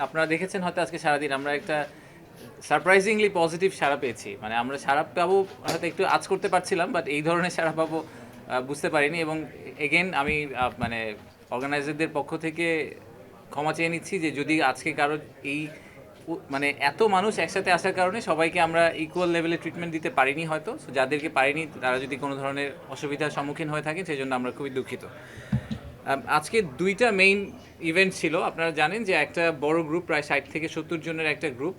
আপনারা দেখেছেন হয়তো আজকে সারাদিন আমরা একটা সারপ্রাইজিংলি পজিটিভ সাড়া পেয়েছি। মানে আমরা সাড়া পাবো হয়তো একটু আঁচ করতে পারছিলাম, বাট এই ধরনের সাড়া পাবো বুঝতে পারিনি। এবং এগেন আমি মানে অর্গানাইজারদের পক্ষ থেকে ক্ষমা চেয়ে নিচ্ছি যে যদি আজকে কারো এই মানে এত মানুষ একসাথে আসার কারণে সবাইকে আমরা ইকুয়াল লেভেলে ট্রিটমেন্ট দিতে পারিনি হয়তো। So যাদেরকে পারিনি তারা যদি কোনো ধরনের অসুবিধার সম্মুখীন হয়ে থাকেন সেই জন্য আমরা খুবই দুঃখিত। আজকে দুইটা মেইন ইভেন্ট ছিল। আপনারা জানেন যে একটা বড় গ্রুপ, প্রায় 60 থেকে 70 জনের একটা গ্রুপ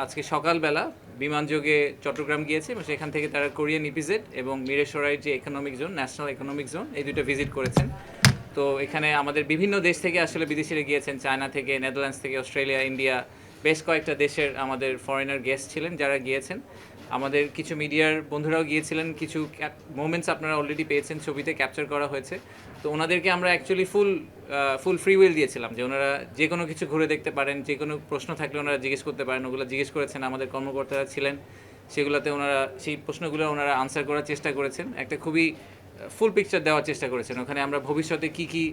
আজকে সকালবেলা বিমানযোগে চট্টগ্রাম গিয়েছে এবং সেখান থেকে তারা কোরিয়ান ইপিজেড এবং মিরেশরাইয়ের যে economic zone, national economic zone, এই দুটো ভিজিট করেছেন। তো এখানে আমাদের বিভিন্ন দেশ থেকে আসলে বিদেশিরা গিয়েছেন, চায়না থেকে, নেদারল্যান্ডস থেকে, অস্ট্রেলিয়া, ইন্ডিয়া, বেশ কয়েকটা দেশের আমাদের ফরেনার গেস্ট ছিলেন যারা গিয়েছেন। আমাদের কিছু মিডিয়ার বন্ধুরাও গিয়েছিলেন, কিছু মোমেন্টস আপনারা অলরেডি পেয়েছেন, ছবিতে ক্যাপচার করা হয়েছে। তো ওনাদেরকে আমরা অ্যাকচুয়ালি ফুল ফ্রি উইল দিয়েছিলাম যে ওনারা যে কোনো কিছু ঘুরে দেখতে পারেন, যে কোনো প্রশ্ন থাকলে ওনারা জিজ্ঞেস করতে পারেন। ওগুলো জিজ্ঞেস করেছেন, আমাদের কর্মকর্তারা ছিলেন, সেগুলোতে ওনারা সেই প্রশ্নগুলো ওনারা আনসার করার চেষ্টা করেছেন। একটা খুবই ফুল পিকচার দেওয়ার চেষ্টা করেছেন। ওখানে আমরা ভবিষ্যতে কী কী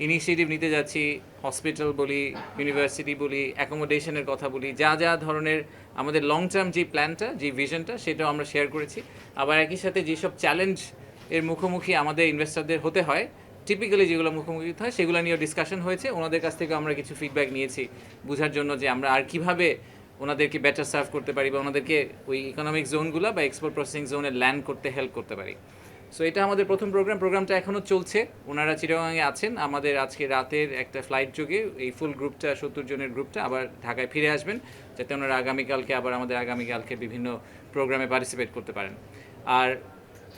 ইনিশিয়েটিভ নিতে যাচ্ছি, হসপিটাল বলি, ইউনিভার্সিটি বলি, অ্যাকোমোডেশনের কথা বলি, যা যা ধরনের আমাদের লং টার্ম যে প্ল্যানটা, যে ভিশনটা, সেটাও আমরা শেয়ার করেছি। আবার একই সাথে যেসব চ্যালেঞ্জ এর মুখোমুখি আমাদের ইনভেস্টরদের হতে হয়, টিপিক্যালি যেগুলো মুখোমুখি হয়, সেগুলো নিয়েও ডিসকাশন হয়েছে। ওনাদের কাছ থেকে আমরা কিছু ফিডব্যাক নিয়েছি বোঝার জন্য যে আমরা আর কীভাবে ওনাদেরকে বেটার সার্ভ করতে পারি বা ওনাদেরকে ওই ইকোনমিক জোনগুলো বা এক্সপোর্ট প্রসেসিং জোনে ল্যান্ড করতে হেল্প করতে পারি। সো এটা আমাদের প্রথম প্রোগ্রামটা এখনও চলছে। ওনারা চিটাগাংয়ে আছেন। আমাদের আজকে রাতের একটা ফ্লাইট যোগে এই ফুল গ্রুপটা, 70 জনের গ্রুপটা আবার ঢাকায় ফিরে আসবেন, যাতে ওনারা আগামীকালকে আবার আগামীকালকে বিভিন্ন প্রোগ্রামে পার্টিসিপেট করতে পারেন। আর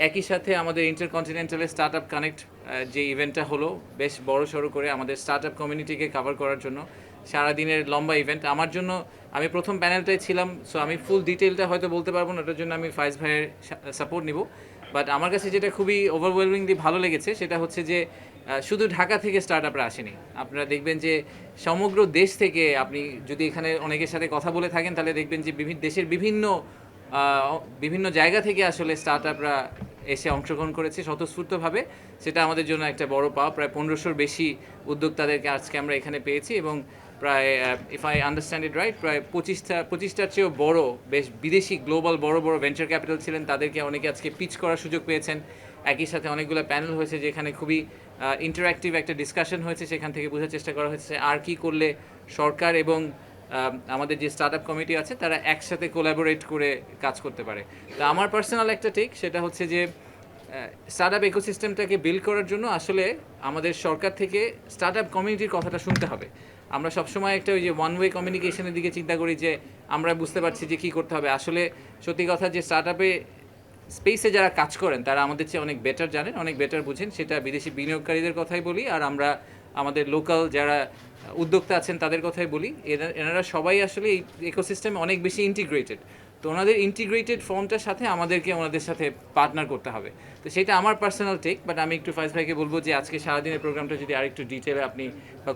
একই সাথে আমাদের ইন্টারকন্টিনেন্টালের স্টার্ট আপ কানেক্ট যে ইভেন্টটা হলো, বেশ বড় সড়ো করে আমাদের স্টার্ট আপ কমিউনিটিকে কভার করার জন্য সারাদিনের লম্বা ইভেন্ট। আমার জন্য, আমি প্রথম প্যানেলটাই ছিলাম, সো আমি ফুল ডিটেলটা হয়তো বলতে পারবো না, ওটার জন্য আমি ফাইজ ভাইয়ের সাপোর্ট নিব। বাট আমার কাছে যেটা খুবই ওভারওয়েলমিংলি ভালো লেগেছে সেটা হচ্ছে যে শুধু ঢাকা থেকে স্টার্ট আপরা আসেনি। আপনারা দেখবেন যে সমগ্র দেশ থেকে, আপনি যদি এখানে অনেকের সাথে কথা বলে থাকেন তাহলে দেখবেন যে দেশের বিভিন্ন জায়গা থেকে আসলে স্টার্ট আপরা এসে অংশগ্রহণ করেছে স্বতঃস্ফূর্তভাবে। সেটা আমাদের জন্য একটা বড় পাওয়া। প্রায় 1500-র বেশি উদ্যোক্তাদেরকে আজকে আমরা এখানে পেয়েছি এবং প্রায়, if I understand it right, প্রায় 25টার চেয়েও বড়, বেশ বিদেশি গ্লোবাল বড় বড় ভেঞ্চার ক্যাপিটাল ছিলেন, তাদেরকে অনেকে আজকে পিচ করার সুযোগ পেয়েছেন। একই সাথে অনেকগুলো প্যানেল হয়েছে যেখানে খুবই ইন্টারঅ্যাক্টিভ একটা ডিসকাশন হয়েছে। সেখান থেকে বোঝার চেষ্টা করা হয়েছে আর কি করলে সরকার এবং আমাদের যে স্টার্ট আপ কমিটি আছে তারা একসাথে কোলাবোরেট করে কাজ করতে পারে। তো আমার পার্সোনাল একটা টেক, সেটা হচ্ছে যে স্টার্ট আপ ইকোসিস্টেমটাকে বিল্ড করার জন্য আসলে আমাদের সরকার থেকে স্টার্ট আপ কমিউনিটির কথাটা শুনতে হবে। আমরা সবসময় একটা ওই যে ওয়ান ওয়ে কমিউনিকেশনের দিকে চিন্তা করি যে আমরা বুঝতে পারছি যে কী করতে হবে। আসলে সত্যি কথা যে স্টার্ট আপে স্পেসে যারা কাজ করেন তারা আমাদের চেয়ে অনেক বেটার জানেন, অনেক বেটার বুঝেন। সেটা বিদেশি বিনিয়োগকারীদের কথাই বলি, আর আমরা আমাদের লোকাল যারা উদ্যোক্তা আছেন তাদের কথাই বলি। এনারা সবাই আসলে এই ইকোসিস্টেমে অনেক বেশি ইন্টিগ্রেটেড। তো ওনাদের ইন্টিগ্রেটেড ফর্মটার সাথে আমাদেরকে ওনাদের সাথে পার্টনার করতে হবে। তো সেটা আমার পার্সোনাল টেক। বাট আমি একটু ফাইজ ভাইকে বলবো যে আজকে সারাদিনের প্রোগ্রামটা যদি আরেকটু ডিটেলে আপনি, বা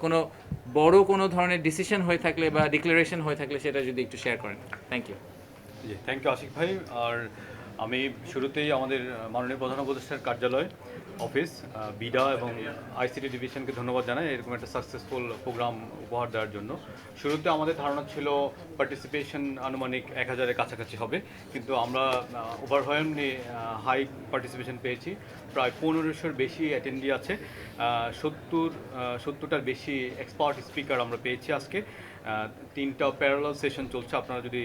কোনো ধরনের ডিসিশন হয়ে থাকলে বা ডিক্লারেশন হয়ে থাকলে সেটা যদি একটু শেয়ার করেন। Thank you. জি, থ্যাংক ইউ আশিক ভাই। আর আমি শুরুতেই আমাদের মাননীয় প্রধান উপদেষ্টার কার্যালয়, অফিস, বিডা এবং আইসিটি ডিভিশনকে ধন্যবাদ জানাই এরকম একটা সাকসেসফুল প্রোগ্রাম উপহার দেওয়ার জন্য। শুরুতে আমাদের ধারণা ছিল পার্টিসিপেশন আনুমানিক 1000-এর কাছাকাছি হবে, কিন্তু আমরা ওভারওয়েলমলি হাই পার্টিসিপেশন পেয়েছি। প্রায় 1500-র বেশি অ্যাটেন্ডি আছে, 70টার বেশি এক্সপার্ট স্পিকার আমরা পেয়েছি আজকে। 3টা প্যারালাল সেশন চলছে, আপনারা যদি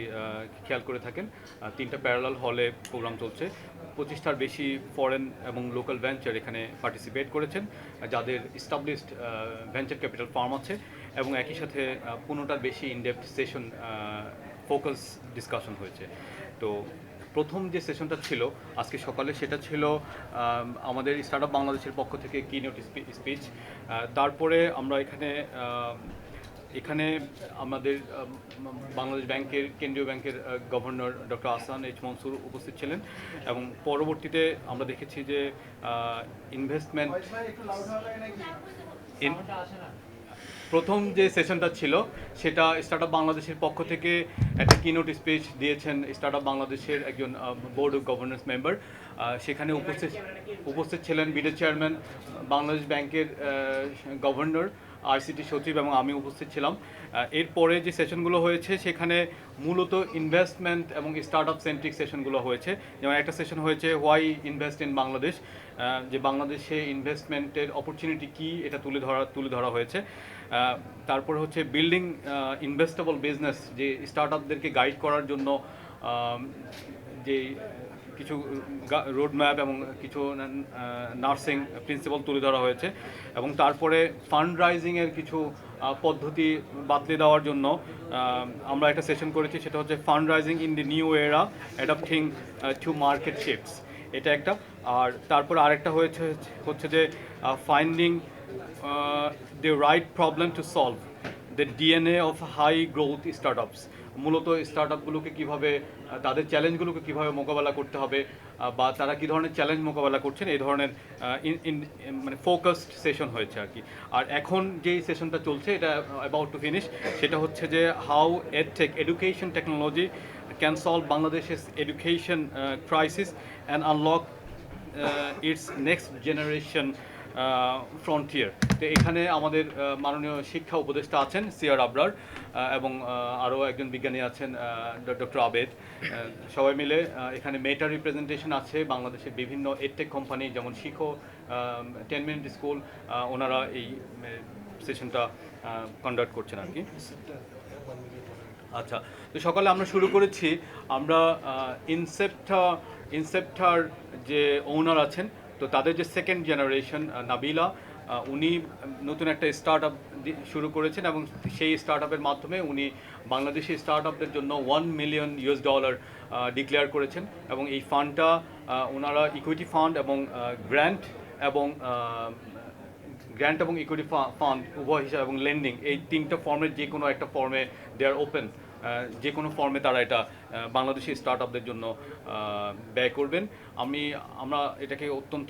খেয়াল করে থাকেন 3টা প্যারালাল হলে প্রোগ্রাম চলছে। 25টার বেশি ফরেন এবং লোকাল ভেঞ্চার এখানে পার্টিসিপেট করেছেন, যাদের ইস্টাবলিশড ভেঞ্চার ক্যাপিটাল ফার্ম আছে, এবং একই সাথে 15টার বেশি ইনডেপথ সেশন ফোকাস ডিসকাশন হয়েছে। তো প্রথম যে সেশনটা ছিল আজকে সকালে, সেটা ছিল আমাদের স্টার্টআপ বাংলাদেশের পক্ষ থেকে কিনোট স্পিচ। তারপরে আমরা এখানে আমাদের বাংলাদেশ ব্যাংকের, কেন্দ্রীয় ব্যাংকের governor doctor Ahsan H Mansur উপস্থিত ছিলেন, এবং পরবর্তীতে আমরা দেখেছি যে ইনভেস্টমেন্ট প্রথম যে সেশনটা ছিল সেটা স্টার্টআপ বাংলাদেশের পক্ষ থেকে একটা কিনোট স্পিচ দিয়েছেন স্টার্টআপ বাংলাদেশের একজন বোর্ড অফ গভর্নেন্স মেম্বার। সেখানে উপস্থিত ছিলেন বিডের চেয়ারম্যান, বাংলাদেশ ব্যাংকের গভর্নর, আইসিটি সচিব এবং আমি উপস্থিত ছিলাম। এরপরে যে সেশনগুলো হয়েছে সেখানে মূলত ইনভেস্টমেন্ট এবং স্টার্ট আপ সেন্ট্রিক সেশনগুলো হয়েছে। যেমন একটা সেশন হয়েছে হোয়াই ইনভেস্ট ইন বাংলাদেশ, যে বাংলাদেশে ইনভেস্টমেন্টের অপরচুনিটি কী এটা তুলে ধরা হয়েছে। তারপর হচ্ছে বিল্ডিং ইনভেস্টেবল বিজনেস, যে স্টার্ট আপদেরকে গাইড করার জন্য যে কিছু রোড ম্যাপ এবং কিছু নার্সিং প্রিন্সিপাল তুলে ধরা হয়েছে। এবং তারপরে ফান্ড রাইজিংয়ের কিছু পদ্ধতি বাতলে দেওয়ার জন্য আমরা একটা সেশন করেছি, সেটা হচ্ছে fund raising in the new era adapting to market shifts, এটা একটা। আর তারপর আরেকটা হচ্ছে যে finding the right problem to solve the DNA of high growth startups. মূলত স্টার্টআপগুলোকে কীভাবে, তাদের চ্যালেঞ্জগুলোকে কীভাবে মোকাবেলা করতে হবে, বা তারা কী ধরনের চ্যালেঞ্জ মোকাবেলা করছেন, এই ধরনের মানে ফোকাসড সেশন হয়েছে আর কি। আর এখন যেই সেশনটা চলছে, এটা অ্যাবাউট টু ফিনিশ, সেটা হচ্ছে যে how edtech education technology can solve বাংলাদেশের education crisis and unlock its next generation frontier. তো এখানে আমাদের মাননীয় শিক্ষা উপদেষ্টা আছেন সিআর আবরার, এবং আরও একজন বিজ্ঞানী আছেন ডক্টর আবেদ। সবাই মিলে এখানে মেটা রিপ্রেজেন্টেশন আছে বাংলাদেশের বিভিন্ন এডটেক কোম্পানি, যেমন শিখো, 10 মিনিট স্কুল, ওনারা এই সেশনটা কন্ডাক্ট করছেন আর কি। আচ্ছা, তো সকালে আমরা শুরু করেছি, আমরা ইনসেপ্টার যে ওনার আছেন, তো তাদের যে সেকেন্ড জেনারেশন নাবিলা, উনি নতুন একটা স্টার্ট আপ শুরু করেছেন, এবং সেই স্টার্ট আপের মাধ্যমে উনি বাংলাদেশি স্টার্ট আপদের জন্য $1 মিলিয়ন ডিক্লেয়ার করেছেন। এবং এই ফান্ডটা ওনারা ইকুইটি ফান্ড এবং গ্র্যান্ট এবং ইকুইটি ফান্ড উভয় হিসাবে, এবং লেন্ডিং, এই তিনটা ফর্মের যে কোনো একটা ফর্মে দে আর ওপেন, যে কোনো ফর্মে তারা এটা বাংলাদেশি স্টার্ট আপদের জন্য ব্যয় করবেন। আমরা এটাকে অত্যন্ত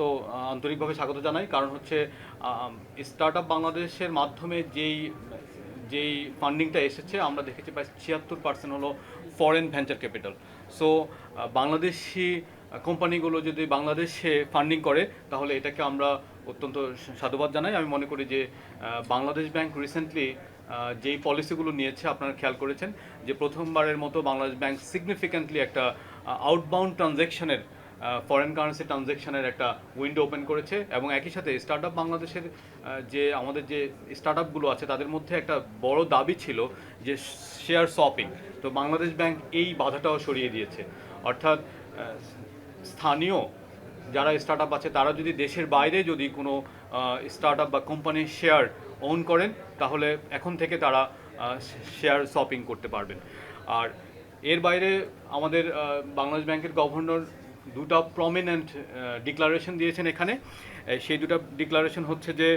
আন্তরিকভাবে স্বাগত জানাই, কারণ হচ্ছে স্টার্ট আপ বাংলাদেশের মাধ্যমে যেই ফান্ডিংটা এসেছে, আমরা দেখেছি প্রায় 76% হলো foreign venture capital. So Bangladeshi কোম্পানিগুলো যদি বাংলাদেশে ফান্ডিং করে, তাহলে এটাকে আমরা অত্যন্ত সাধুবাদ জানাই। আমি মনে করি যে বাংলাদেশ ব্যাংক রিসেন্টলি যেই পলিসিগুলো নিয়েছে, আপনারা খেয়াল করেছেন যে প্রথমবারের মতো বাংলাদেশ ব্যাংক সিগনিফিক্যান্টলি একটা আউটবাউন্ড ট্রানজ্যাকশনের, ফরেন কারেন্সি ট্রানজ্যাকশনের একটা উইন্ডো ওপেন করেছে। এবং একই সাথে স্টার্ট আপ বাংলাদেশের আমাদের যে স্টার্ট আপগুলো আছে, তাদের মধ্যে একটা বড় দাবি ছিল যে শেয়ার শপিং। তো বাংলাদেশ ব্যাংক এই বাধাটাও সরিয়ে দিয়েছে, অর্থাৎ স্থানীয় যারা স্টার্ট আপ আছে, তারা যদি দেশের বাইরে যদি কোনো স্টার্ট আপ বা কোম্পানির শেয়ার ওন করেন, তাহলে এখন থেকে তারা শেয়ার শপিং করতে পারবেন। আর এর বাইরে আমাদের বাংলাদেশ ব্যাংকের গভর্নর দুটো প্রমিনেন্ট ডিক্লারেশন দিয়েছেন এখানে। সেই দুটো ডিক্লারেশন হচ্ছে যে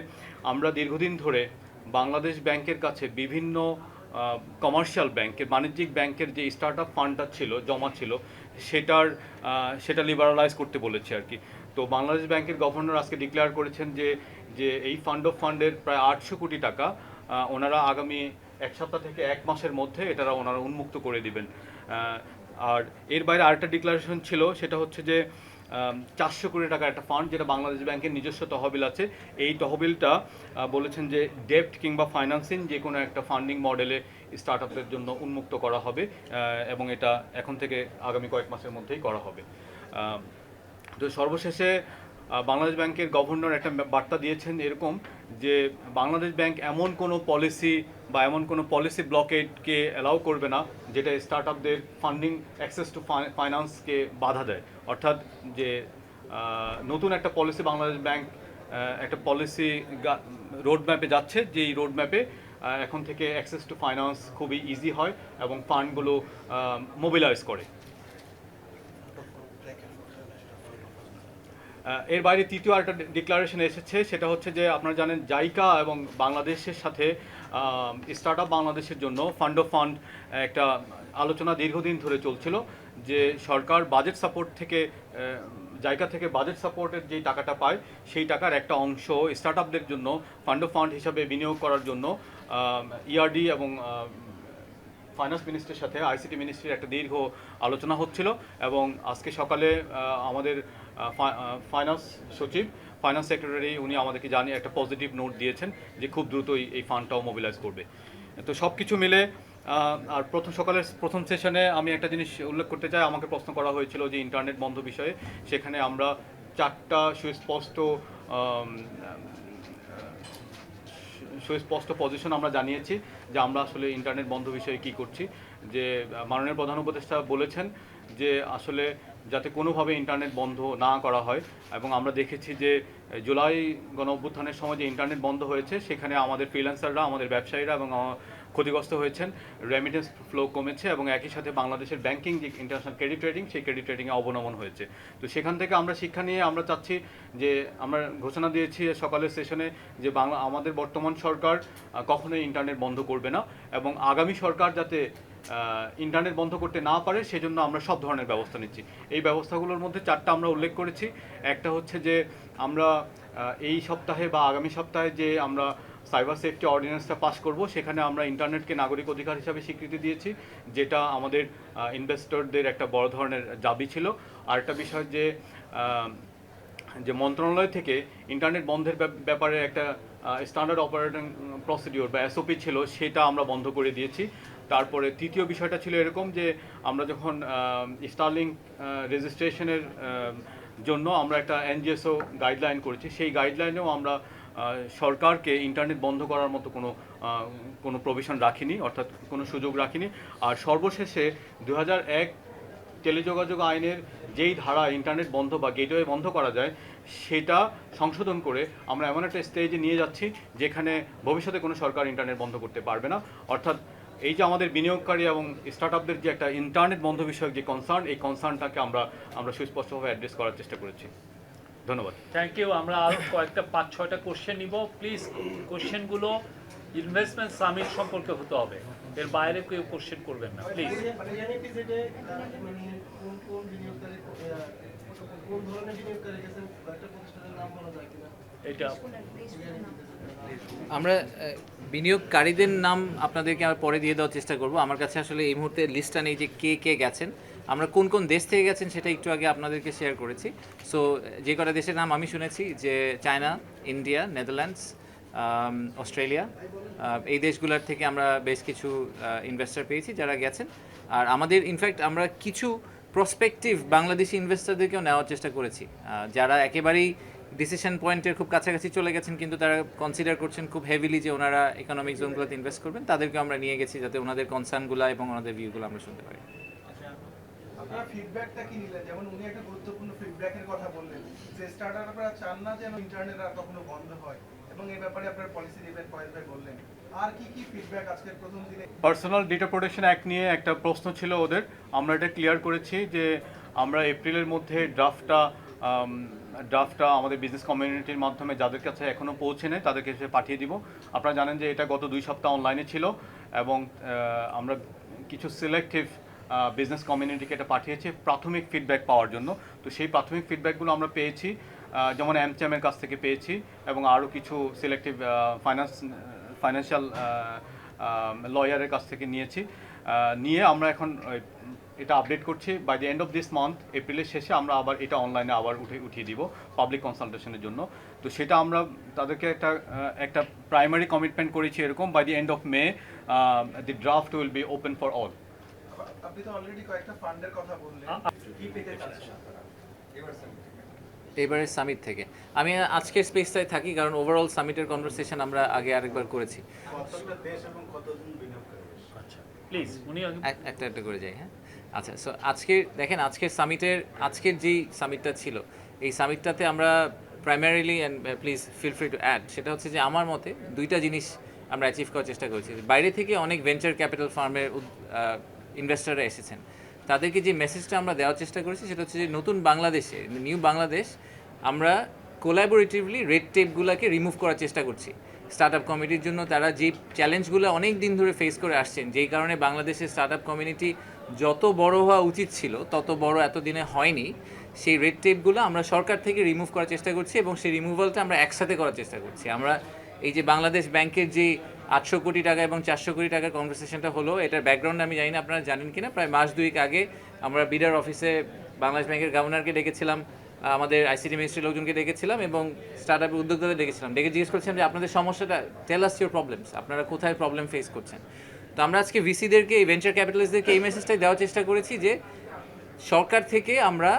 আমরা দীর্ঘদিন ধরে বাংলাদেশ ব্যাংকের কাছে বিভিন্ন কমার্শিয়াল ব্যাংকের, বাণিজ্যিক ব্যাংকের যে স্টার্ট আপ ফান্ডটা ছিল, জমা ছিল, সেটা লিবারালাইজ করতে বলেছে আর কি। তো বাংলাদেশ ব্যাংকের গভর্নর আজকে ডিক্লেয়ার করেছেন যে এই ফান্ডের প্রায় 800 কোটি টাকা ওনারা আগামী এক সপ্তাহ থেকে এক মাসের মধ্যে ওনারা উন্মুক্ত করে দিবেন। আর এর বাইরে আরেকটা ডিক্লারেশন ছিল, সেটা হচ্ছে যে 400 কোটি টাকার একটা ফান্ড, যেটা বাংলাদেশ ব্যাংকের নিজস্ব তহবিল আছে। এই তহবিলটা বলেছেন যে ডেপ্ট কিংবা ফাইন্যান্সিং যে কোনো একটা ফান্ডিং মডেলে স্টার্ট আপদের জন্য উন্মুক্ত করা হবে, এবং এটা এখন থেকে আগামী কয়েক মাসের মধ্যেই করা হবে। তো সর্বশেষে বাংলাদেশ ব্যাংকের গভর্নর একটা বার্তা দিয়েছেন এরকম, যে বাংলাদেশ ব্যাংক এমন কোনো পলিসি বা এমন কোনো পলিসি ব্লকেটকে অ্যালাউ করবে না যেটা স্টার্ট আপদের ফান্ডিং অ্যাক্সেস টু ফাইন্যান্সকে বাধা দেয়। অর্থাৎ যে নতুন একটা পলিসি বাংলাদেশ ব্যাংক একটা পলিসি রোড ম্যাপে যাচ্ছে, যেই রোড ম্যাপে এখন থেকে অ্যাক্সেস টু ফাইন্যান্স খুবই ইজি হয় এবং ফান্ডগুলো মোবিলাইজ করে। এর বাইরে তৃতীয় আরেকটা ডিক্লারেশন এসেছে, সেটা হচ্ছে যে আপনারা জানেন জাইকা এবং বাংলাদেশের সাথে স্টার্ট আপ বাংলাদেশের জন্য ফান্ড অফ ফান্ড একটা আলোচনা দীর্ঘদিন ধরে চলছিল, যে সরকার বাজেট সাপোর্ট থেকে, জায়গা থেকে বাজেট সাপোর্টের যেই টাকাটা পায়, সেই টাকার একটা অংশ স্টার্ট আপদের জন্য ফান্ড অফ ফান্ড হিসাবে বিনিয়োগ করার জন্য ইআরডি এবং ফাইন্যান্স মিনিস্ট্রির সাথে আইসিটি মিনিস্ট্রির একটা দীর্ঘ আলোচনা হচ্ছিল। এবং আজকে সকালে আমাদের ফাইন্যান্স সচিব ফাইন্যান্স সেক্রেটারি উনি আমাদেরকে জানিয়ে একটা পজিটিভ নোট দিয়েছেন যে খুব দ্রুতই এই ফান্ডটাও মোবিলাইজ করবে। তো সব কিছু মিলে আর সকালের প্রথম সেশনে আমি একটা জিনিস উল্লেখ করতে চাই, আমাকে প্রশ্ন করা হয়েছিল যে ইন্টারনেট বন্ধ বিষয়ে। সেখানে আমরা 4টা সুস্পষ্ট পজিশন আমরা জানিয়েছি যে আমরা আসলে ইন্টারনেট বন্ধ বিষয়ে কি করছি। যে মাননীয় প্রধান উপদেষ্টা বলেছেন যে আসলে যাতে কোনোভাবে ইন্টারনেট বন্ধ না করা হয়, এবং আমরা দেখেছি যে জুলাই গণ অভ্যুত্থানের সময় যে ইন্টারনেট বন্ধ হয়েছে সেখানে আমাদের ফ্রিল্যান্সাররা, আমাদের ব্যবসায়ীরা এবং ক্ষতিগ্রস্ত হয়েছেন, রেমিটেন্স ফ্লো কমেছে এবং একই সাথে বাংলাদেশের ব্যাংকিং যে ইন্টারন্যাশনাল ক্রেডিট রেটিং, সেই ক্রেডিট রেটিংয়ে অবনমন হয়েছে। তো সেখান থেকে আমরা শিক্ষা নিয়ে আমরা চাচ্ছি যে আমরা ঘোষণা দিয়েছি সকালের সেশনে যে আমাদের বর্তমান সরকার কখনোই ইন্টারনেট বন্ধ করবে না, এবং আগামী সরকার যাতে ইন্টারনেট বন্ধ করতে না পারে সেজন্য আমরা সব ধরনের ব্যবস্থা নিচ্ছি। এই ব্যবস্থাগুলোর মধ্যে 4টা আমরা উল্লেখ করেছি। একটা হচ্ছে যে আমরা এই সপ্তাহে বা আগামী সপ্তাহে যে আমরা সাইবার সেফটি অর্ডিন্যান্সটা পাস করব, সেখানে আমরা ইন্টারনেটকে নাগরিক অধিকার হিসাবে স্বীকৃতি দিয়েছি, যেটা আমাদের ইনভেস্টরদের একটা বড় ধরনের দাবি ছিল। আরেকটা বিষয় যে মন্ত্রণালয় থেকে ইন্টারনেট বন্ধের ব্যাপারে একটা স্ট্যান্ডার্ড অপারেটিং প্রসিডিওর বা এসওপি ছিল, সেটা আমরা বন্ধ করে দিয়েছি। তারপরে তৃতীয় বিষয়টা ছিল এরকম যে আমরা যখন স্টারলিংক রেজিস্ট্রেশনের জন্য আমরা একটা এনজিএসও গাইডলাইন করেছি, সেই গাইডলাইনেও আমরা সরকারকে ইন্টারনেট বন্ধ করার মতো কোনো প্রভিশন রাখিনি, অর্থাৎ কোনো সুযোগ রাখিনি। আর সর্বশেষে 2001 টেলিযোগাযোগ আইনের যেই ধারা ইন্টারনেট বন্ধ বা গেটওয়ে বন্ধ করা যায়, সেটা সংশোধন করে আমরা এমন একটা স্টেজে নিয়ে যাচ্ছি যেখানে ভবিষ্যতে কোনো সরকার ইন্টারনেট বন্ধ করতে পারবে না। অর্থাৎ এই যে আমাদের বিনিয়োগকারী এবং স্টার্টআপদের যে একটা ইন্টারনেট বন্ধ বিষয়ক যে কনসার্ন, এই কনসার্নটাকে আমরা সুস্পষ্টভাবে অ্যাড্রেস করার চেষ্টা করেছি। ধন্যবাদ। Thank you. আমরা আরও কয়েকটা 5-6টা কোশ্চেন নিব। প্লিজ কোশ্চেনগুলো ইনভেস্টমেন্ট সামিট সম্পর্কে হতে হবে, এর বাইরে কেউ কোশ্চেন করবেন না প্লিজ। এটা আমরা বিনিয়োগকারীদের নাম আপনাদেরকে আমরা পরে দিয়ে দেওয়ার চেষ্টা করব। আমার কাছে আসলে এই মুহূর্তে লিস্টটা নেই যে কে কে গেছেন, আমরা কোন কোন দেশ থেকে গেছেন সেটা একটু আগে আপনাদেরকে শেয়ার করেছি। সো যে কটা দেশের নাম আমি শুনেছি যে চায়না, ইন্ডিয়া, নেদারল্যান্ডস, অস্ট্রেলিয়া, এই দেশগুলোর থেকে আমরা বেশ কিছু ইনভেস্টর পেয়েছি যারা গেছেন। আর আমাদের ইনফ্যাক্ট আমরা কিছু প্রসপেক্টিভ বাংলাদেশি ইনভেস্টরদেরকেও নেওয়ার চেষ্টা করেছি, যারা একেবারেই ডিসিশন পয়েন্টের খুব কাছাকাছি চলে গেছেন কিন্তু তারা কনসিডার করছেন খুব হেভিলি যে ওনারা ইকোনমিক জোনগুলোতে ইনভেস্ট করবেন, তাদেরকে আমরা নিয়ে গেছি যাতে ওনাদের কনসার্নগুলো এবং ওনাদের ভিউগুলো আমরা শুনতে পারি। আপনার ফিডব্যাকটা কি নিলেন? যেমন উনি একটা গুরুত্বপূর্ণ ফিডব্যাকের কথা বললেন যে স্টার্টাররা চান না যেন ইন্টারনেট আর কখনো বন্ধ হয়, এবং এই ব্যাপারে আপনার পলিসি দিবেন কয়েকবার বললেন। আর কি কি ফিডব্যাক আজকের প্রথম দিনে? পার্সোনাল ডেটা প্রোটেকশন অ্যাক্ট নিয়ে একটা প্রশ্ন ছিল ওদের, আমরা এটা ক্লিয়ার করেছি যে আমরা এপ্রিলের মধ্যে ড্রাফটটা আমাদের বিজনেস কমিউনিটির মাধ্যমে যাদের কাছে এখনও পৌঁছে নেয় তাদেরকে সে পাঠিয়ে দিব। আপনারা জানেন যে এটা গত 2 সপ্তাহ অনলাইনে ছিল, এবং আমরা কিছু সিলেক্টিভ বিজনেস কমিউনিটিকে এটা পাঠিয়েছি প্রাথমিক ফিডব্যাক পাওয়ার জন্য। তো সেই প্রাথমিক ফিডব্যাকগুলো আমরা পেয়েছি, যেমন এমচ্যামের কাছ থেকে পেয়েছি, এবং আরও কিছু সিলেক্টিভ ফাইন্যান্সিয়াল লয়ারের কাছ থেকে নিয়ে আমরা এখন এটা আপডেট করছি। By the end of this month, এপ্রিলের শেষে আমরা আবার এটা অনলাইনে আবার উঠিয়ে দিব পাবলিক কনসালটেশনের জন্য। তো সেটা আমরা তাদেরকে একটা প্রাইমারি কমিটমেন্ট করেছি এরকম, by the end of May the draft will be open for all. আপনি তো অলরেডি কয়েকটা ফান্ডের কথা বললেন, কি পেতে চাচ্ছেন আপনারা এবারের সামিট থেকে? আমি আজকের স্পেসটায় থাকি কারণ ওভারঅল সামিটের কনভারসেশন আমরা আগে আরেকবার করেছি। কতটা দেশ এবং কতজন বিনিয়োগকারী? আচ্ছা প্লিজ উনি একটা একটা করে যাই। হ্যাঁ, আচ্ছা। সো দেখেন আজকের যেই সামিটটা ছিল, এই সামিটটাতে আমরা primarily and please feel free to add, সেটা হচ্ছে যে আমার মতে 2টা জিনিস আমরা অ্যাচিভ করার চেষ্টা করেছি। বাইরে থেকে অনেক ভেঞ্চার ক্যাপিটাল ফার্মের ইনভেস্টররা এসেছেন, তাদেরকে যে মেসেজটা আমরা দেওয়ার চেষ্টা করেছি সেটা হচ্ছে যে নতুন বাংলাদেশে, নিউ বাংলাদেশ, আমরা কোলাবোরেটিভলি রেড টেপগুলোকে রিমুভ করার চেষ্টা করছি। স্টার্টআপ কমিটির জন্য তারা যে চ্যালেঞ্জগুলো অনেক দিন ধরে ফেস করে আসছেন, যেই কারণে বাংলাদেশের স্টার্টআপ কমিউনিটি যত বড় হওয়া উচিত ছিল তত বড় এতদিনে হয়নি, সেই রেড টেপগুলো আমরা সরকার থেকে রিমুভ করার চেষ্টা করছি, এবং সেই রিমুভালটা আমরা একসাথে করার চেষ্টা করছি। আমরা এই যে বাংলাদেশ ব্যাংকের যে 800 কোটি টাকা এবং 400 কোটি টাকার কনভারসেশনটা হলো, এটার ব্যাকগ্রাউন্ড আমি জানি না আপনারা জানেন কিনা। প্রায় মাস 2 আগে আমরা বিডার অফিসে বাংলাদেশ ব্যাংকের গভর্নরকে ডেকেছিলাম, আমাদের আইসিটি মিনিস্ট্রির লোকজনকে ডেকেছিলাম এবং স্টার্ট আপের উদ্যোক্তাদের ডেকেছিলাম, ডেকে জিজ্ঞেস করছিলাম যে আপনাদের সমস্যাটা, টেল আস ইউর প্রবলেমস, আপনারা কোথায় প্রবলেম ফেস করছেন। তো আমরা আজকে ভিসিদেরকে, এই ভেঞ্চার ক্যাপিটালিস্টদেরকে এই মেসেজটাই দেওয়ার চেষ্টা করেছি যে সরকার থেকে আমরা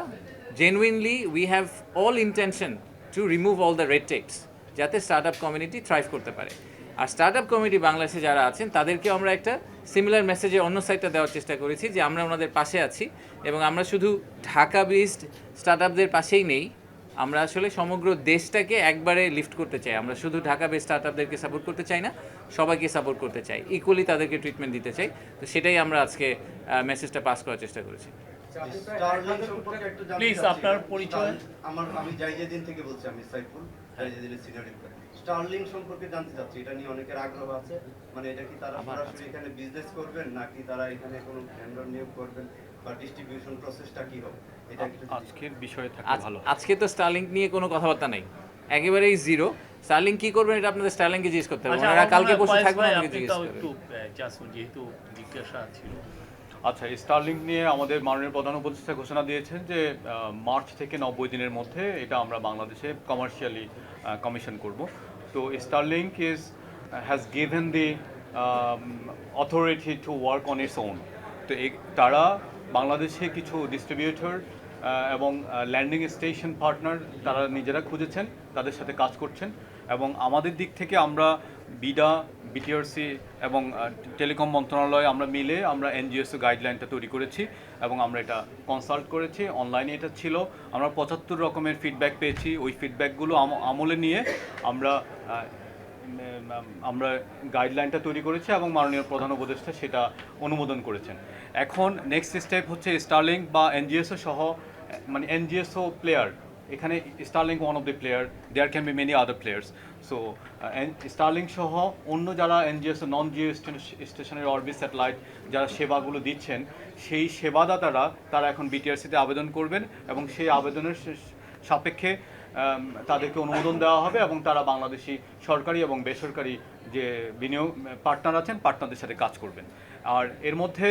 genuinely we have all intention to remove all the red tapes, যাতে স্টার্ট আপ কমিউনিটি থ্রাইভ করতে পারে। আর স্টার্ট আপ কমিউনিটি বাংলাদেশে যারা আছেন তাদেরকেও আমরা একটা সিমিলার মেসেজে অন্য সাইডটা দেওয়ার চেষ্টা করেছি যে আমরা ওনাদের পাশে আছি এবং আমরা শুধু ঢাকা বেসড স্টার্ট আপদের পাশেই নেই, আমরা আসলে সমগ্র দেশটাকে একবারে লিফট করতে চাই। আমরা শুধু ঢাকা বেসড স্টার্ট আপদেরকে সাপোর্ট করতে চাই না, সবাইকে সাপোর্ট করতে চাই, ইকুয়ালি তাদেরকে ট্রিটমেন্ট দিতে চাই। তো সেটাই আমরা আজকে মেসেজটা পাস করার চেষ্টা করেছি। স্টারলিংক সম্পর্কে একটু জানতে Please, চাচ্ছি। আপনার পরিচয়। আমি জাইজেদিন থেকে বলছি, আমি সাইফুল, জাইজেদিনের সিনিয়র রিপোর্টার। স্টারলিংক সম্পর্কে জানতে চাচ্ছি, এটা নিয়ে অনেকের আগ্রহ আছে, মানে এটা কি তারা সরাসরি এখানে বিজনেস করবেন নাকি তারা এখানে কোনো ভেন্ডর নিয়োগ করবেন বা ডিস্ট্রিবিউশন প্রসেসটা কি হবে, এটা একটু আজকের বিষয়ে থাকলে ভালো হয়। আজকে তো স্টারলিংক নিয়ে কোনো কথাবার্তা নেই, একেবারেই জিরো। স্টারলিংক কি করবেন এটা আপনাদের স্টারলিংকে জিজ্ঞেস করতে হবে, আচ্ছা, ওনারা আমার কালকে মনে হয় বসে ফয়েজ থাকবেন, ভাই, আমাকে আপনি জিজ্ঞেস তাও করবেন। একটু জাসুন, যেহেতু জিজ্ঞাসা ছিল। আচ্ছা, স্টারলিংক নিয়ে আমাদের মাননীয় প্রধান উপদেষ্টা ঘোষণা দিয়েছেন যে মার্চ থেকে 90 দিনের মধ্যে এটা আমরা বাংলাদেশে কমার্শিয়ালি কমিশন করব। তো Starlink has given the authority to work on its own. তো তারা বাংলাদেশে কিছু ডিস্ট্রিবিউটর এবং ল্যান্ডিং স্টেশন পার্টনার তারা নিজেরা খুঁজেছেন, তাদের সাথে কাজ করছেন এবং আমাদের দিক থেকে আমরা বিডা, বিটিআরসি এবং টেলিকম মন্ত্রণালয় আমরা মিলে আমরা এনজিএসও গাইডলাইনটা তৈরি করেছি এবং আমরা এটা কনসাল্ট করেছি, অনলাইনে এটা ছিল। আমরা 75 রকমের ফিডব্যাক পেয়েছি, ওই ফিডব্যাকগুলো আমলে নিয়ে আমরা গাইডলাইনটা তৈরি করেছি এবং মাননীয় প্রধান উপদেষ্টা সেটা অনুমোদন করেছেন। এখন নেক্সট স্টেপ হচ্ছে স্টারলিংক বা এনজিএসও সহ, মানে এনজিএসও প্লেয়ার, এখানে Starlink one of the player, there can be many other players. So Starlink সহ অন্য যারা এনজিএসও নন জিও স্টেশনের অরবিট স্যাটেলাইট যারা সেবাগুলো দিচ্ছেন, সেই সেবাদাতারা তারা এখন বিটিআরসিতে আবেদন করবেন এবং সেই আবেদনের সাপেক্ষে তাদেরকে অনুমোদন দেওয়া হবে এবং তারা বাংলাদেশি সরকারি এবং বেসরকারি যে বিনিয়োগ পার্টনার আছেন পার্টনারদের সাথে কাজ করবেন। আর এর মধ্যে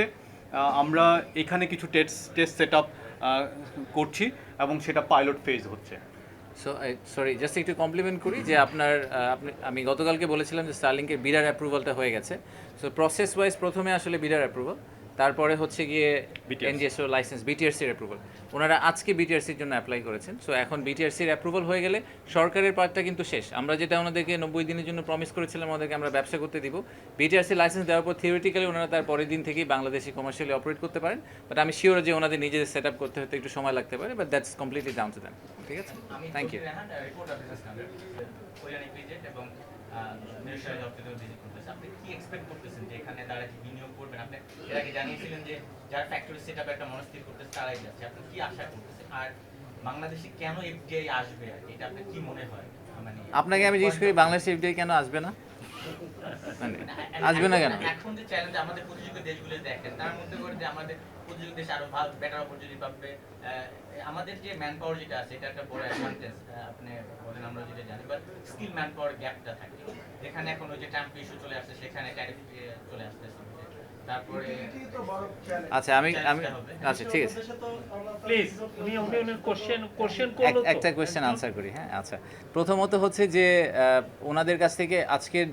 আমরা এখানে কিছু টেস্ট সেট আপ করছি এবং সেটা পাইলট ফেজ হচ্ছে। সো সরি, জাস্ট একটু কমপ্লিমেন্ট করি যে আমি গতকালকে বলেছিলাম যে স্টারলিংকের বিডার অ্যাপ্রুভালটা হয়ে গেছে। সো প্রসেস ওয়াইজ প্রথমে আসলে বিডার অ্যাপ্রুভাল, তারপরে হচ্ছে গিয়ে এনজিএসও লাইসেন্স, বিটিআরসির অ্যাপ্রুভাল। ওনারা আজকে বিটিআরসির জন্য অ্যাপ্লাই করেছেন। সো এখন বিটিআরসির অ্যাপ্রুভাল হয়ে গেলে সরকারের পার্টটা কিন্তু শেষ। আমরা যেটা ওনাদেরকে 90 দিনের জন্য প্রমিস করেছিলাম ওনাদেরকে আমরা ব্যবসা করতে দিব, বিটিআরসি লাইসেন্স দেওয়ার পর থিওরিটিক্যালি ওনারা তার পরের দিন থেকেই বাংলাদেশি কমার্শিয়ালি অপারেট করতে পারেন। বাট আমি শিওর যে ওনাদের নিজেদের সেট আপ করতে হতে একটু সময় লাগতে পারে, but that's completely down to them. ঠিক আছে, থ্যাংক ইউ। এবং মিনিস্ট্রি অফ ট্রেড ভিজিট করতেছে, আপনি কি এক্সপেক্ট করতেছেন যে এখানে তারা কি বিনিয়োগ করবেন? আপনি এর আগে জানিয়েছিলেন যে যারা ফ্যাক্টরি সেট আপ একটা মনস্থির করতেছে তারাই যাচ্ছে, আপনি কি আশা করতেছেন? আর বাংলাদেশে কেন এফডিআই আসবে আর কি, এটা আপনার কি মনে হয়? মানে আপনাকে আমি জিজ্ঞেস করি বাংলাদেশ এফডিআই কেন আসবে না? মানে আসবে না কেন? এখন যে চ্যালেঞ্জ আমাদের প্রতিযোগী দেশগুলো দেখেন, তার মধ্যে করে যে আমাদের প্রতিযোগী দেশ আরো ভালো বেটার অপরচুনিটি পাবে। আমাদের যে ম্যান পাওয়ার যেটা আছে এটা একটা বড় অ্যাডভান্টেজ, আপনি বলেন আমরা যেটা জানি, বাট স্কিল ম্যান পাওয়ার গ্যাপটা থাকে যেখানে এখন ওই যে ট্যাম্প ইস্যু চলে আসছে, সেখানে ট্যারিফ চলে আসতেছে, তারপরে এটাই তো বড় চ্যালেঞ্জ। আচ্ছা আচ্ছা ঠিক আছে, প্লিজ, উনি কোশ্চেন করলো তো। একটা কোয়েশ্চেন আনসার করি। হ্যাঁ, আচ্ছা, প্রথমত হচ্ছে যে ওনাদের কাছ থেকে আজকের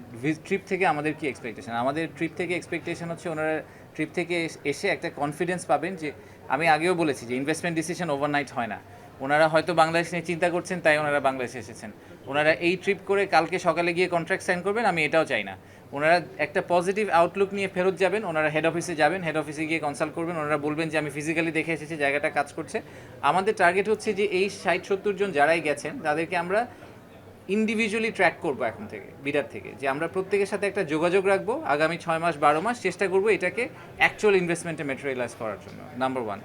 ট্রিপ থেকে আমাদের কি এক্সপেকটেশন? আমাদের ট্রিপ থেকে এক্সপেকটেশন হচ্ছে ওনারা ট্রিপ থেকে এসে একটা কনফিডেন্স পাবেন যে, আমি আগেও বলেছি যে ইনভেস্টমেন্ট ডিসিশন ওভারনাইট হয় না। ওনারা হয়তো বাংলাদেশ নিয়ে চিন্তা করছেন তাই ওনারা বাংলাদেশে এসেছেন। ওনারা এই ট্রিপ করে কালকে সকালে গিয়ে কন্ট্রাক্ট সাইন করবেন, আমি এটাও চাই না। ওনারা একটা পজিটিভ আউটলুক নিয়ে ফেরত যাবেন, ওনারা হেড অফিসে যাবেন, হেড অফিসে গিয়ে কনসাল্ট করবেন, ওনারা বলবেন যে আমি ফিজিক্যালি দেখে এসেছি জায়গাটা কাজ করছে। আমাদের টার্গেট হচ্ছে যে এই 60-70 জন যারাই গেছেন তাদেরকে আমরা ইন্ডিভিজুয়ালি ট্র্যাক করবো এখন থেকে, বিডার থেকে, যে আমরা প্রত্যেকের সাথে একটা যোগাযোগ রাখবো আগামী 6 মাস 12 মাস, চেষ্টা করবো এটাকে অ্যাকচুয়াল ইনভেস্টমেন্টে ম্যাটেরিয়ালাইজ করার জন্য, নাম্বার 1।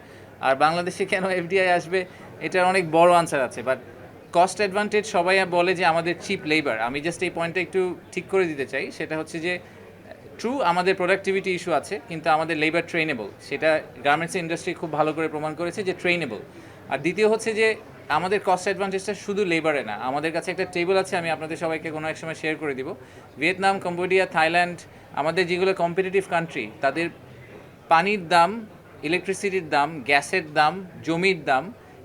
আর বাংলাদেশে কেন এফডিআই আসবে এটার অনেক বড় আনসার আছে, বাট কস্ট অ্যাডভান্টেজ সবাই বলে যে আমাদের চিপ লেবার। আমি জাস্ট এই পয়েন্টটা একটু ঠিক করে দিতে চাই, সেটা হচ্ছে যে ট্রু আমাদের প্রোডাক্টিভিটি ইস্যু আছে কিন্তু আমাদের লেবার ট্রেনেবল, সেটা গার্মেন্টস ইন্ডাস্ট্রি খুব ভালো করে প্রমাণ করেছে যে ট্রেনেবল। আর দ্বিতীয় হচ্ছে যে আমাদের কস্ট অ্যাডভান্টেজটা শুধু লেবারে না, আমাদের কাছে একটা টেবিল আছে, আমি আপনাদের সবাইকে কোনো এক সময় শেয়ার করে দিব। ভিয়েতনাম, কম্বোডিয়া, থাইল্যান্ড, আমাদের যেগুলো কম্পিটিটিভ কান্ট্রি, তাদের পানির দাম, ইলেকট্রিসিটির দাম, গ্যাসের দাম, জমির দাম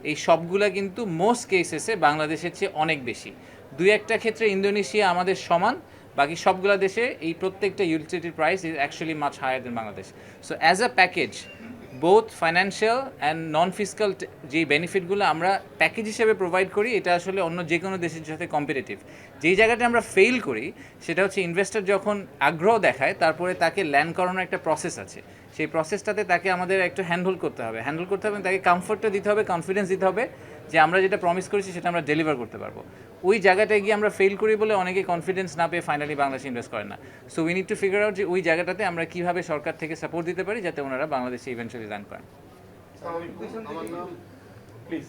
এই সবগুলা কিন্তু মোস্ট কেসেসে বাংলাদেশের চেয়ে অনেক বেশি। দুই একটা ক্ষেত্রে ইন্দোনেশিয়া আমাদের সমান, বাকি সবগুলা দেশে এই প্রত্যেকটা ইউটিলিটির price is actually much higher than Bangladesh. So as a package both financial and non physical যে বেনিফিটগুলো আমরা প্যাকেজ হিসেবে প্রোভাইড করি, এটা আসলে অন্য যে কোনো দেশের সাথে কম্পিটিটিভ। যেই জায়গাটা আমরা ফেল করি সেটা হচ্ছে ইনভেস্টর যখন আগ্রহ দেখায় তারপরে তাকে ল্যান্ড করানোর একটা প্রসেস আছে, সেই প্রসেসটাতে তাকে আমাদের একটু হ্যান্ডেল করতে হবে, তাকে কমফোর্টটা দিতে হবে, কনফিডেন্স দিতে হবে যে আমরা যেটা প্রমিস করেছি সেটা আমরা ডেলিভার করতে পারবো। ওই জায়গাটায় গিয়ে আমরা ফেল করি বলে অনেকে কনফিডেন্স না পেয়ে ফাইনালি বাংলাদেশে ইনভেস্ট করে না। So we need to figure out যে ওই জায়গাটাতে আমরা কীভাবে সরকার থেকে সাপোর্ট দিতে পারি যাতে ওনারা বাংলাদেশে ইভেন্চুয়ালি ল্যান্ড করেন। প্লিজ।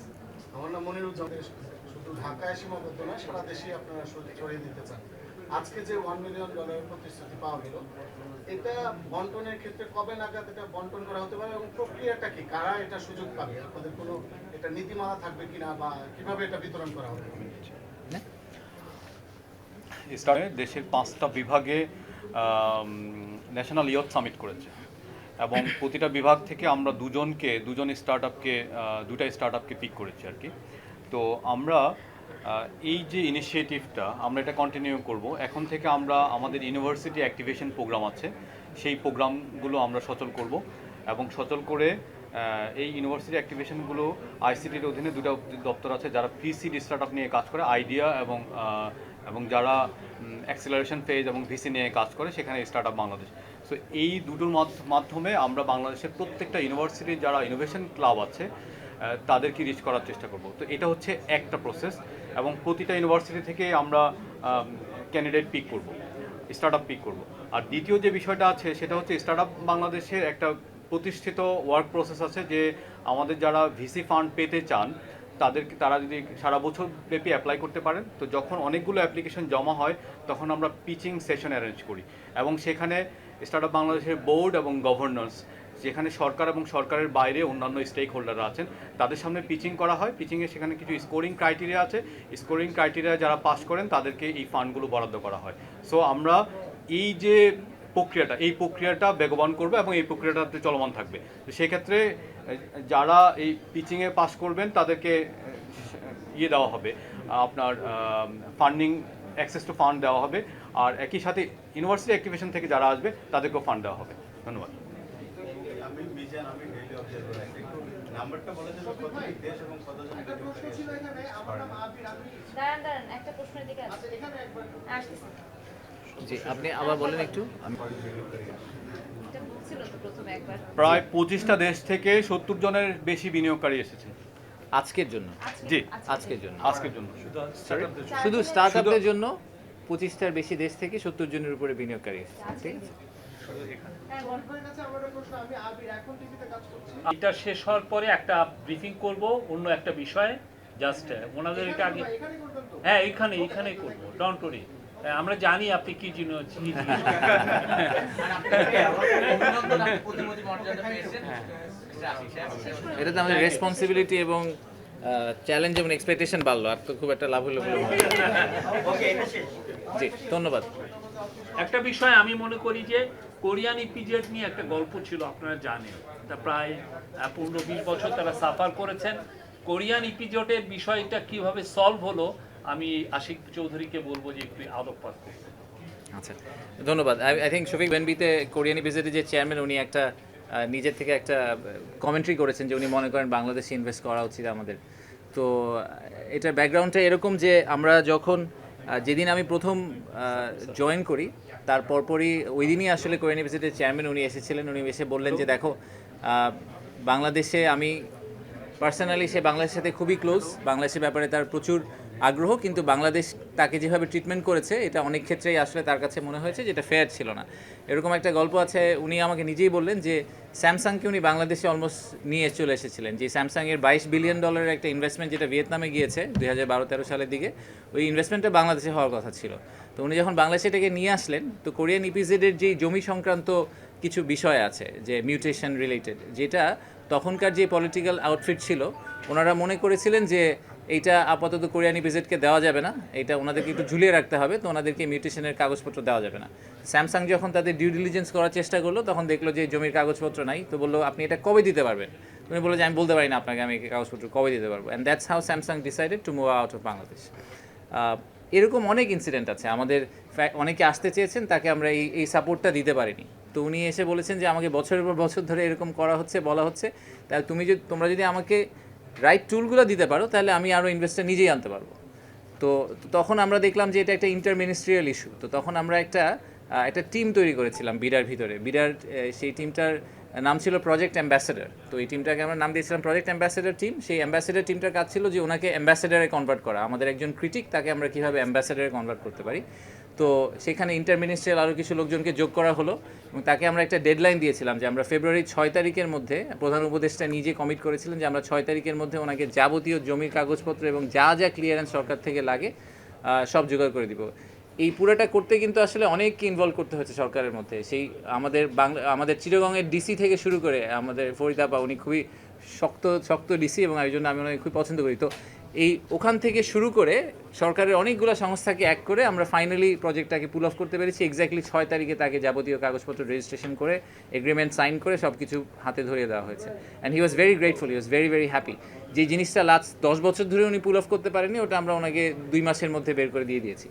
আমার নাম মনিরুজ্জামান। শুধু ঢাকায় সীমাবদ্ধ নয়, সারা দেশেই আপনারা ছড়িয়ে দিতে চান। আজকে যে $1 মিলিয়ন প্রতিশ্রুতি পাওয়া গেল, এটা বন্টনের ক্ষেত্রে কবে নাগাদ এটা বন্টন করা হতে পারে এবং প্রক্রিয়াটা কি, কারা এটা সুযোগ পাবে, আপনাদের কোনো এটা নীতিমালা থাকবে কিনা বা কিভাবে এটা বিতরণ করা হবে? দেশের 5টা বিভাগে ন্যাশনাল ইয়থ সামিট করেছে এবং প্রতিটা বিভাগ থেকে আমরা দুজন দুটা স্টার্ট আপকে পিক করেছি আর কি। তো আমরা এই যে ইনিশিয়েটিভটা আমরা এটা কন্টিনিউ করব। এখন থেকে আমরা আমাদের ইউনিভার্সিটি অ্যাক্টিভেশন প্রোগ্রাম আছে, সেই প্রোগ্রামগুলো আমরা সচল করব এবং সচল করে এই ইউনিভার্সিটি অ্যাক্টিভেশনগুলো আইসিটির অধীনে দুটো দপ্তর আছে যারা প্রি-সিড স্টার্ট আপ নিয়ে কাজ করে, আইডিয়া এবং যারা অ্যাক্সিলারেশন ফেজ এবং ভিসি নিয়ে কাজ করে, সেখানে স্টার্ট আপ বাংলাদেশ। সো এই দুটোর মাধ্যমে আমরা বাংলাদেশের প্রত্যেকটা ইউনিভার্সিটির যারা ইনোভেশন ক্লাব আছে তাদেরকে রিচ করার চেষ্টা করব। তো এটা হচ্ছে একটা প্রসেস এবং প্রতিটা ইউনিভার্সিটি থেকে আমরা ক্যান্ডিডেট পিক করব, স্টার্ট আপ পিক করব। আর দ্বিতীয় যে বিষয়টা আছে সেটা হচ্ছে স্টার্ট আপ বাংলাদেশের একটা প্রতিষ্ঠিত ওয়ার্ক প্রসেস আছে যে আমাদের যারা ভিসি ফান্ড পেতে চান তারা যদি সারা বছর ব্যাপী অ্যাপ্লাই করতে পারেন। তো যখন অনেকগুলো অ্যাপ্লিকেশন জমা হয় তখন আমরা পিচিং সেশন অ্যারেঞ্জ করি এবং সেখানে স্টার্ট আপ বাংলাদেশের বোর্ড এবং গভর্নর্স, যেখানে সরকার এবং সরকারের বাইরে অন্যান্য স্টেক হোল্ডাররা আছেন, তাদের সামনে পিচিং করা হয়। পিচিংয়ে সেখানে কিছু স্কোরিং ক্রাইটেরিয়া আছে, স্কোরিং ক্রাইটেরিয়া যারা পাস করেন তাদেরকে এই ফান্ডগুলো বরাদ্দ করা হয়। সো আমরা এই যে এই প্রক্রিয়াটা বেগবান করবে এবং এই প্রক্রিয়াটাতে চলমান থাকবে। তো সেক্ষেত্রে যারা এই পিচিংয়ে পাস করবেন তাদেরকে দেওয়া হবে, আপনার ফান্ডিং অ্যাক্সেস টু ফান্ড দেওয়া হবে, আর একই সাথে ইউনিভার্সিটি অ্যাক্টিভেশন থেকে যারা আসবে তাদেরকেও ফান্ড দেওয়া হবে। ধন্যবাদ। আমি মিজান, আমি ডেইলি অবজারভার। একটু নাম্বারটা বলে দেবেন, কত দেশ এবং কতজন একটা প্রশ্ন ছিল এখানে, আমার নাম আবির। দাঁড়ান একটা প্রশ্নের দিকে আসছে। এখানে একবার আসতেছে। জি, আপনি আবার বলেন একটু। এটা বলছিল তো প্রথমে একবার। প্রায় 25টা দেশ থেকে 70 জনের বেশি বিনিয়োগকারী এসেছে আজকের জন্য, জি আজকের জন্য শুধু স্টার্ট আপের জন্য 25টার বেশি দেশ থেকে 70 জনের উপরে বিনিয়োগকারী এসেছে। ঠিক আছে, আপনার কাছে আমার একটা প্রশ্ন। আমি আবির, এখন টিভিতে কাজ করছি। এটা শেষ হওয়ার পরে একটা ব্রিফিং করব অন্য একটা বিষয়ে, জাস্ট ওনাদেরকে আগে। এখানে করবেন তো? হ্যাঁ, এখানেই করব, ডোন্ট ওয়ারি। আমরা জানি আপনি কি জিনিস আর আপনাকে অভিনন্দন, আপনি প্রতিমন্ত্রী মর্যাদা পেয়েছেন। এটা তো আমাদের রেসপন্সিবিলিটি এবং চ্যালেঞ্জ এবং এক্সপেকটেশন বাড়লো, আর তো খুব একটা লাভ হলো বলে মনে হয় না। জি, ধন্যবাদ। একটা বিষয় আমি মনে করি যে কোরিয়ান ইপিজেড নিয়ে একটা গল্প ছিল, আপনারা জানেন। তা প্রায় 15-20 বছর তারা সাফার করেছেন। কোরিয়ান ইপিজেডের বিষয়টা কিভাবে সলভ হলো আমি আশিক চৌধুরীকে বলবো যে একটু আলোকপাত করতে। আচ্ছা, ধন্যবাদ। আই থিঙ্ক শফিক বেনবিতে কোরিয়ান ইপিজেডের যে চেয়ারম্যান, উনি একটা নিজের থেকে একটা কমেন্ট্রি করেছেন যে উনি মনে করেন বাংলাদেশে ইনভেস্ট করা উচিত আমাদের। তো এটার ব্যাকগ্রাউন্ডটা এরকম যে আমরা যখন যেদিন আমি প্রথম জয়েন করি তার পরপরই ওই দিনই আসলে কোরিয়ান ইপিজেডের চেয়ারম্যান উনি এসেছিলেন। উনি এসে বললেন যে দেখো, বাংলাদেশে আমি পার্সোনালি বাংলাদেশের সাথে খুবই ক্লোজ, বাংলাদেশের ব্যাপারে তার প্রচুর আগ্রহ, কিন্তু বাংলাদেশ তাকে যেভাবে ট্রিটমেন্ট করেছে এটা অনেক ক্ষেত্রেই আসলে তার কাছে মনে হয়েছে যেটা ফেয়ার ছিল না। এরকম একটা গল্প আছে। উনি আমাকে নিজেই বললেন যে স্যামসাংকে উনি বাংলাদেশে অলমোস্ট নিয়ে চলে এসেছিলেন, যে স্যামসাংয়ের $22 বিলিয়ন একটা ইনভেস্টমেন্ট যেটা ভিয়েতনামে গিয়েছে 2012-13 সালের দিকে, ওই ইনভেস্টমেন্টটা বাংলাদেশে হওয়ার কথা ছিল। তো উনি যখন বাংলাদেশে এটাকে নিয়ে আসলেন, তো কোরিয়ান ইপিজেডের যেই জমি সংক্রান্ত কিছু বিষয় আছে যে মিউটেশন রিলেটেড, যেটা তখনকার যে পলিটিক্যাল আউটফিট ছিল ওনারা মনে করেছিলেন যে এইটা আপাতত কোরিয়ান ইপিজেডকে দেওয়া যাবে না, এটা ওনাদেরকে একটু ঝুলিয়ে রাখতে হবে, তো ওনাদেরকে মিউটেশনের কাগজপত্র দেওয়া যাবে না। স্যামসাং যখন তাদের ডিউ ডিলিজেন্স করার চেষ্টা করলো তখন দেখলো যে জমির কাগজপত্র নাই, তো বললো আপনি এটা কবে দিতে পারবেন? উনি বলে যে আমি বলতে পারি না আপনাকে আমি কাগজপত্র কবে দিতে পারবো, and that's how Samsung decided to move out of Bangladesh. এরকম অনেক ইনসিডেন্ট আছে আমাদের, অনেকে আসতে চেয়েছেন তাকে আমরা এই সাপোর্টটা দিতে পারিনি। তো উনি এসে বলেছেন যে আমাকে বছরের পর বছর ধরে এরকম করা হচ্ছে, বলা হচ্ছে, তাহলে তোমরা যদি আমাকে রাইট টুলগুলো দিতে পারো তাহলে আমি আরও ইনভেস্টর নিজেই আনতে পারবো। তো তখন আমরা দেখলাম যে এটা একটা ইন্টারমিনিস্ট্রিয়াল ইস্যু। তো তখন আমরা একটা টিম তৈরি করেছিলাম বিডার ভিতরে। বিডার সেই টিমটার নাম ছিল প্রজেক্ট অ্যাম্বাসেডর। তো এই টিমটাকে আমরা নাম দিয়েছিলাম প্রজেক্ট অ্যাম্বাসেডর টিম। সেই অ্যাম্বাসেডর টিমটার কাজ ছিল যে ওনাকে অ্যাম্বাসেডারে কনভার্ট করা, আমাদের একজন ক্রিটিক তাকে আমরা কীভাবে অ্যাম্বাসেডারে কনভার্ট করতে পারি। তো সেখানে ইন্টারমিনিস্ট্রিয়াল আরও কিছু লোকজনকে যোগ করা হলো এবং তাকে আমরা একটা ডেডলাইন দিয়েছিলাম যে আমরা ফেব্রুয়ারি 6 তারিখের মধ্যে, প্রধান উপদেষ্টা নিজে কমিট করেছিলেন যে আমরা 6 তারিখের মধ্যে ওনাকে যাবতীয় জমির কাগজপত্র এবং যা যা ক্লিয়ারেন্স সরকার থেকে লাগে সব জোগাড় করে দিব। এই পুরোটা করতে কিন্তু আসলে অনেককে ইনভলভ করতে হচ্ছে সরকারের মধ্যে। সেই আমাদের চিটাগংয়ের ডিসি থেকে শুরু করে আমাদের ফরিদ আপা, উনি খুবই শক্ত ডিসি এবং এই জন্য আমি ওনাকে খুবই পছন্দ করি। তো ওখান থেকে শুরু করে সরকারের অনেকগুলো সংস্থাকে এক করে আমরা ফাইনালি প্রজেক্টটাকে পুল অফ করতে পেরেছি। এক্স্যাক্টলি 6 তারিখে তাকে যাবতীয় কাগজপত্র রেজিস্ট্রেশন করে এগ্রিমেন্ট সাইন করে সব কিছু হাতে ধরিয়ে দেওয়া হয়েছে। And he was very grateful, he was very very happy. যে জিনিসটা লাস্ট 10 বছর ধরে উনি পুল অফ করতে পারেনি, ওটা আমরা ওনাকে 2 মাসের মধ্যে বের করে দিয়ে দিয়েছি।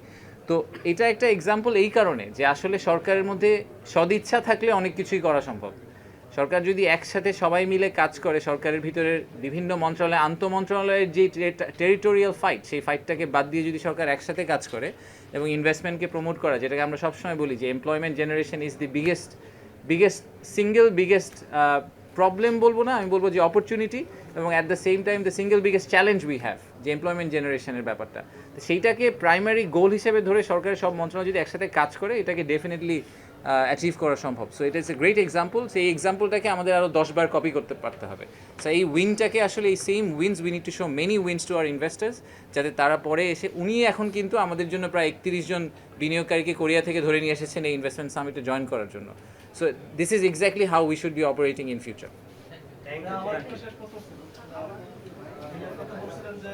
তো এটা একটা এক্সাম্পল এই কারণে যে আসলে সরকারের মধ্যে সদিচ্ছা থাকলে অনেক কিছুই করা সম্ভব। সরকার যদি একসাথে সবাই মিলে কাজ করে, সরকারের ভিতরের বিভিন্ন মন্ত্রণালয়, আন্তঃমন্ত্রণালয়ের যে টেরিটোরিয়াল ফাইট, সেই ফাইটটাকে বাদ দিয়ে যদি সরকার একসাথে কাজ করে এবং ইনভেস্টমেন্টকে প্রমোট করা, যেটাকে আমরা সবসময় বলি যে employment generation is the biggest problem বলবো না, আমি বলবো যে অপরচুনিটি, এবং at the same time the single biggest challenge we have, যে এমপ্লয়মেন্ট জেনারেশনের ব্যাপারটা। তো সেইটাকে প্রাইমারি গোল হিসেবে ধরে সরকারের সব মন্ত্রণালয় যদি একসাথে কাজ করে, এটাকে ডেফিনেটলি অ্যাচিভ করা সম্ভব। সো এটা ইজ এ গ্রেট এক্সাম্পল। সেই এক্সাম্পলটাকে আমাদের আরও 10 বার কপি করতে পারতে হবে। সো এই উইনটাকে আসলে এই same wins we need to show many wins to our investors, যাতে তারা পরে এসে, উনি এখন কিন্তু আমাদের জন্য প্রায় 31 জন বিনিয়োগকারীকে কোরিয়া থেকে ধরে নিয়ে এসেছেন এই ইনভেস্টমেন্ট সামিটে জয়েন করার জন্য। So this is exactly how we should be operating in future. আমার একটা শেষ প্রশ্ন ছিল। কথা বলছিলেন যে